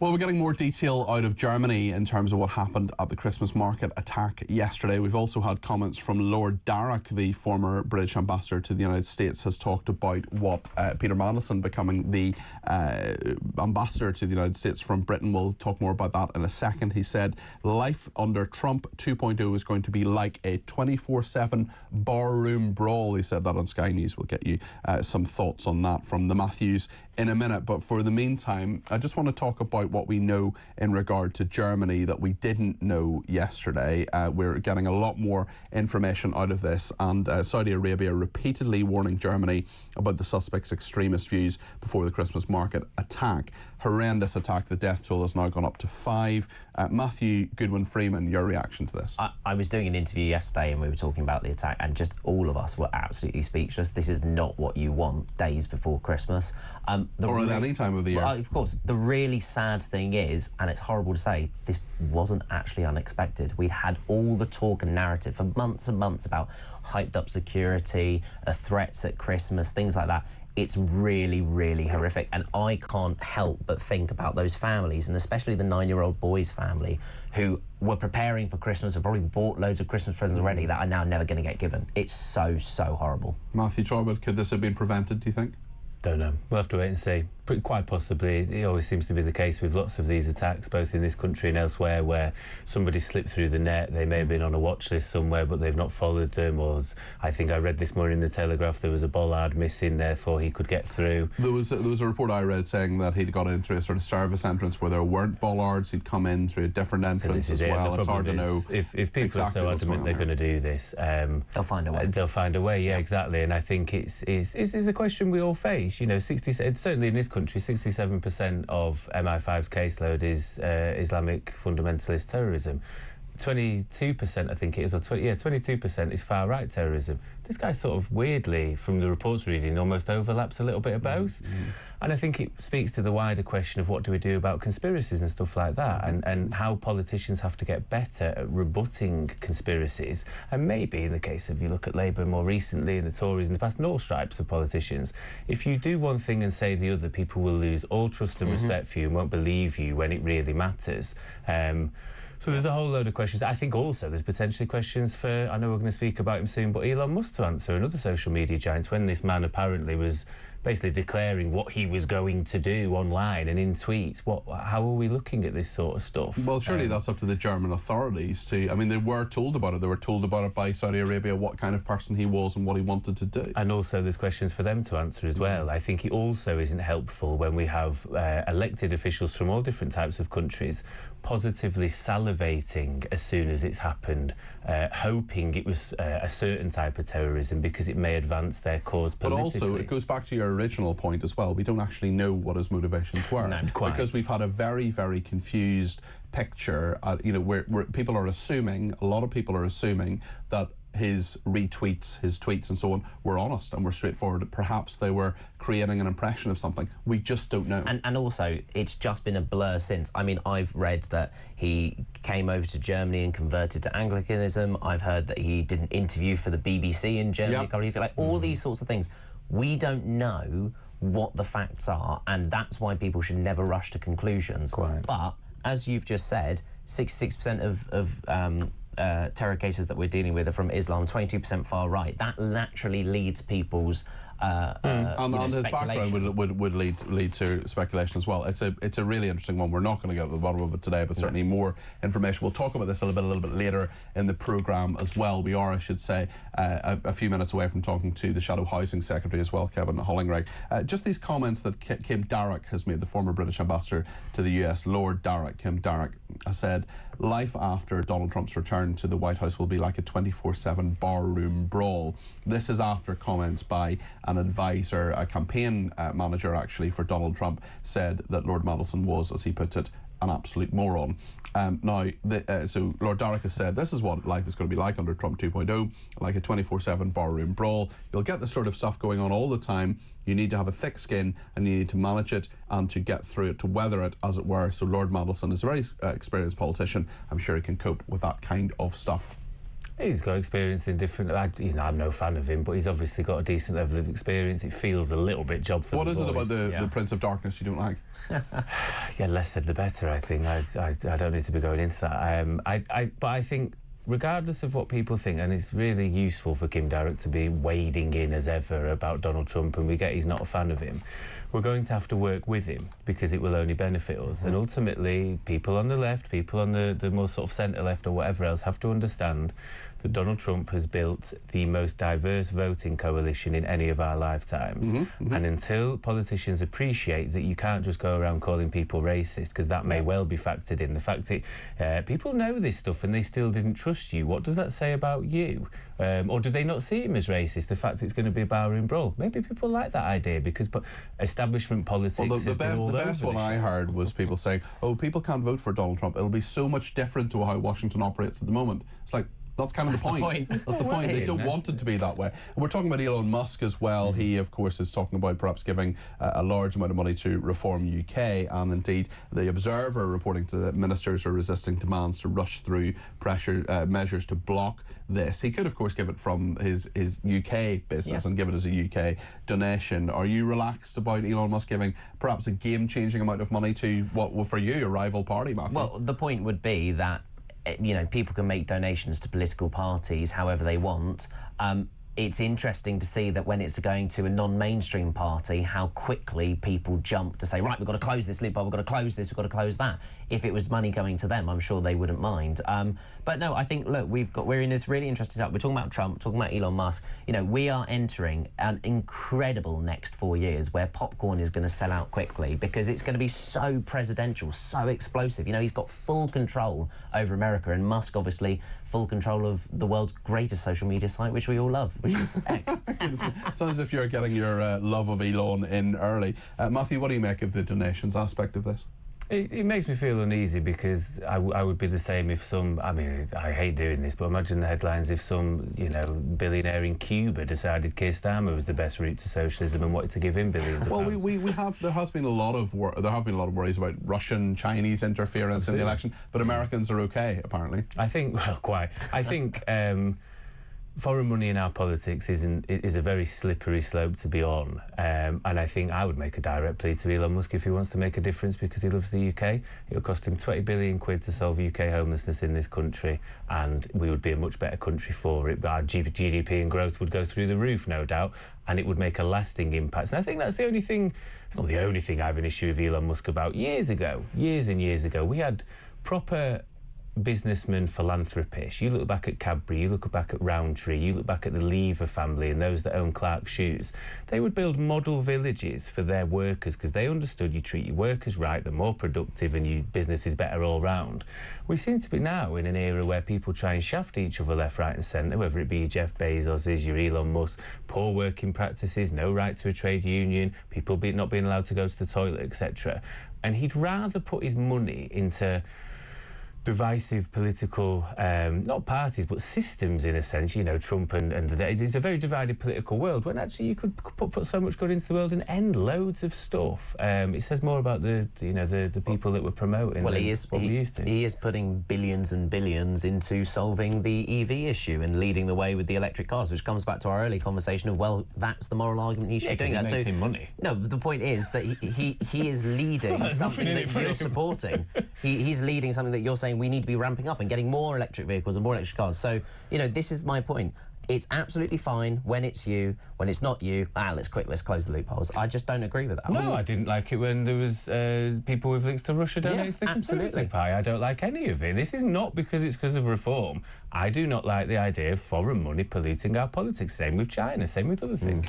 Well, we're getting more detail out of Germany in terms of what happened at the Christmas market attack yesterday. We've also had comments from Lord Darroch, the former British ambassador to the United States, has talked about what Peter Mandelson becoming the ambassador to the United States from Britain. We'll talk more about that in a second. He said life under Trump 2.0 is going to be like a 24/7 barroom brawl. He said that on Sky News. We'll get you some thoughts on that from the Matthews in a minute. But for the meantime, I just want to talk about what we know in regard to Germany that we didn't know yesterday. We're getting a lot more information out of this, and Saudi Arabia repeatedly warning Germany about the suspect's extremist views before the Christmas market attack. Horrendous attack. The death toll has now gone up to 5. Matthew Goodwin-Freeman, your reaction to this? I was doing an interview yesterday and we were talking about the attack, and just all of us were absolutely speechless. This is not what you want days before Christmas. Or at any time of the year. Well, of course. The really sad thing is, and it's horrible to say, this wasn't actually unexpected. We'd had all the talk and narrative for months and months about hyped up security, threats at Christmas, things like that. It's really, really horrific, and I can't help but think about those families, and especially the 9-year-old boy's family, who were preparing for Christmas, have probably bought loads of Christmas presents already that are now never going to get given. It's so, so horrible. Matthew Torbitt, could this have been prevented, do you think? Don't know. We'll have to wait and see. Quite possibly. It always seems to be the case with lots of these attacks, both in this country and elsewhere, where somebody slipped through the net. They may have been on a watch list somewhere, but they've not followed them. Or I think I read this morning in the Telegraph there was a bollard missing, therefore he could get through. There was a report I read saying that he'd got in through a sort of service entrance where there weren't bollards. He'd come in through a different entrance as well. It's hard to know. If people are so adamant they're going to do this, they'll find a way. They'll find a way. Yeah, exactly. And I think it's a question we all face. You know, certainly in this country, 67% of MI5's caseload is Islamic fundamentalist terrorism. 22%, I think it is, or 22% is far-right terrorism. This guy sort of weirdly, from the reports reading, almost overlaps a little bit of both. And I think it speaks to the wider question of what do we do about conspiracies and stuff like that, and how politicians have to get better at rebutting conspiracies. And maybe in the case of, you look at Labour more recently and the Tories in the past, and all stripes of politicians, if you do one thing and say the other, people will lose all trust and respect for you and won't believe you when it really matters. So there's a whole load of questions. I think also there's potentially questions for, I know we're going to speak about him soon, but Elon Musk to answer, another social media giant, when this man apparently was basically declaring what he was going to do online and in tweets. How are we looking at this sort of stuff? Well, surely that's up to the German authorities to... I mean, they were told about it. They were told about it by Saudi Arabia, what kind of person he was and what he wanted to do. And also there's questions for them to answer as well. I think it also isn't helpful when we have elected officials from all different types of countries positively salivating as soon as it's happened, hoping it was a certain type of terrorism because it may advance their cause politically. But also, it goes back to your original point as well. We don't actually know what his motivations were. No, quite. Because we've had a very, very confused picture, you know, where people are assuming, a lot of people are assuming that his retweets, his tweets and so on were honest and were straightforward. Perhaps they were creating an impression of something. We just don't know. And also, it's just been a blur since. I mean, I've read that he came over to Germany and converted to Anglicanism. I've heard that he did an interview for the BBC in Germany. Yep. A couple of years ago. Like, all these sorts of things. We don't know what the facts are, and that's why people should never rush to conclusions. Quite. But, as you've just said, 66% of terror cases that we're dealing with are from Islam, 22% far right. That naturally leads people's and his background would lead to speculation as well. It's a really interesting one. We're not going to get to the bottom of it today, but certainly more information. We'll talk about this a little bit later in the programme as well. We are, I should say, a few minutes away from talking to the Shadow Housing Secretary as well, Kevin Hollingreg. Just these comments that Kim Darroch has made, the former British ambassador to the US, Lord Darroch, Kim Darroch, has said, life after Donald Trump's return to the White House will be like a 24/7 barroom brawl. This is after comments by an advisor, a campaign manager actually for Donald Trump, said that Lord Mandelson was, as he puts it, an absolute moron. So Lord Darroch has said this is what life is going to be like under Trump 2.0, like a 24/7 barroom brawl. You'll get this sort of stuff going on all the time. You need to have a thick skin and you need to manage it and to get through it, to weather it, as it were. So Lord Mandelson is a very experienced politician. I'm sure he can cope with that kind of stuff. He's got experience in different... I'm no fan of him, but he's obviously got a decent level of experience. It feels a little bit job for What the is boys. it about the Prince of Darkness you don't like? Yeah, less said the better, I think. I don't need to be going into that. But I think, regardless of what people think, and it's really useful for Kim Darroch to be wading in as ever about Donald Trump, and we get he's not a fan of him, we're going to have to work with him because it will only benefit us. And ultimately, people on the left, people on the more sort of centre-left or whatever else have to understand that Donald Trump has built the most diverse voting coalition in any of our lifetimes. And until politicians appreciate that you can't just go around calling people racist, because that may well be factored in. The fact that people know this stuff and they still didn't trust you, what does that say about you? Or do they not see him as racist, the fact it's going to be a barroom brawl? Maybe people like that idea because establishment politics the best one I heard was people saying, oh, people can't vote for Donald Trump. It'll be so much different to how Washington operates at the moment. It's like, that's kind of the point. That's the point. They don't want it to be that way. And we're talking about Elon Musk as well. He, of course, is talking about perhaps giving a large amount of money to Reform UK, and indeed the Observer reporting to the ministers are resisting demands to rush through measures to block this. He could, of course, give it from his UK business and give it as a UK donation. Are you relaxed about Elon Musk giving perhaps a game-changing amount of money to what, for you, a rival party, Matthew? Well, the point would be that people can make donations to political parties however they want. It's interesting to see that when it's going to a non-mainstream party, how quickly people jump to say, right, we've got to close this loophole, we've got to close this, we've got to close that. If it was money going to them, I'm sure they wouldn't mind. But no, I think, look, we're in this really interesting time. We're talking about Trump, talking about Elon Musk. We are entering an incredible next 4 years where popcorn is going to sell out quickly because it's going to be so presidential, so explosive. He's got full control over America, and Musk, obviously, full control of the world's greatest social media site, which we all love, which is X. Sounds as if you're getting your love of Elon in early. Matthew, what do you make of the donations aspect of this? It makes me feel uneasy because I would be the same if I hate doing this, but imagine the headlines if some, billionaire in Cuba decided Keir Starmer was the best route to socialism and wanted to give him billions of pounds. Well, there have been a lot of worries about Russian, Chinese interference in the election, but Americans are okay, apparently. I think foreign money in our politics is a very slippery slope to be on, and I think I would make a direct plea to Elon Musk if he wants to make a difference because he loves the UK. It'll cost him 20 billion quid to solve UK homelessness in this country, and we would be a much better country for it. But our GDP and growth would go through the roof, no doubt, and it would make a lasting impact. And I think that's the only thing. It's not the only thing I have an issue with Elon Musk about. Years and years ago, we had proper businessman philanthropists. You look back at Cadbury, you look back at Rowntree, you look back at the Lever family and those that own Clark Shoes. They would build model villages for their workers because they understood you treat your workers right, they're more productive and your business is better all round. We seem to be now in an era where people try and shaft each other left, right and centre, whether it be your Jeff Bezos, your Elon Musk, poor working practices, no right to a trade union, people not being allowed to go to the toilet, etc. And he'd rather put his money into divisive political, not parties, but systems in a sense, Trump and it's a very divided political world when actually you could put so much good into the world and end loads of stuff. It says more about the people that we're promoting than what we used to. He is putting billions and billions into solving the EV issue and leading the way with the electric cars, which comes back to our early conversation of, well, that's the moral argument he should be doing that. It makes him money. No, the point is that he is leading something that you're supporting. He's leading something that you're saying we need to be ramping up and getting more electric vehicles and more electric cars. So, this is my point. It's absolutely fine when it's you. When it's not you, let's close the loopholes. I just don't agree with that. No, I didn't like it when there was people with links to Russia donating to the Conservative Party. I don't like any of it. This is not because it's because of reform. I do not like the idea of foreign money polluting our politics. Same with China, same with other things.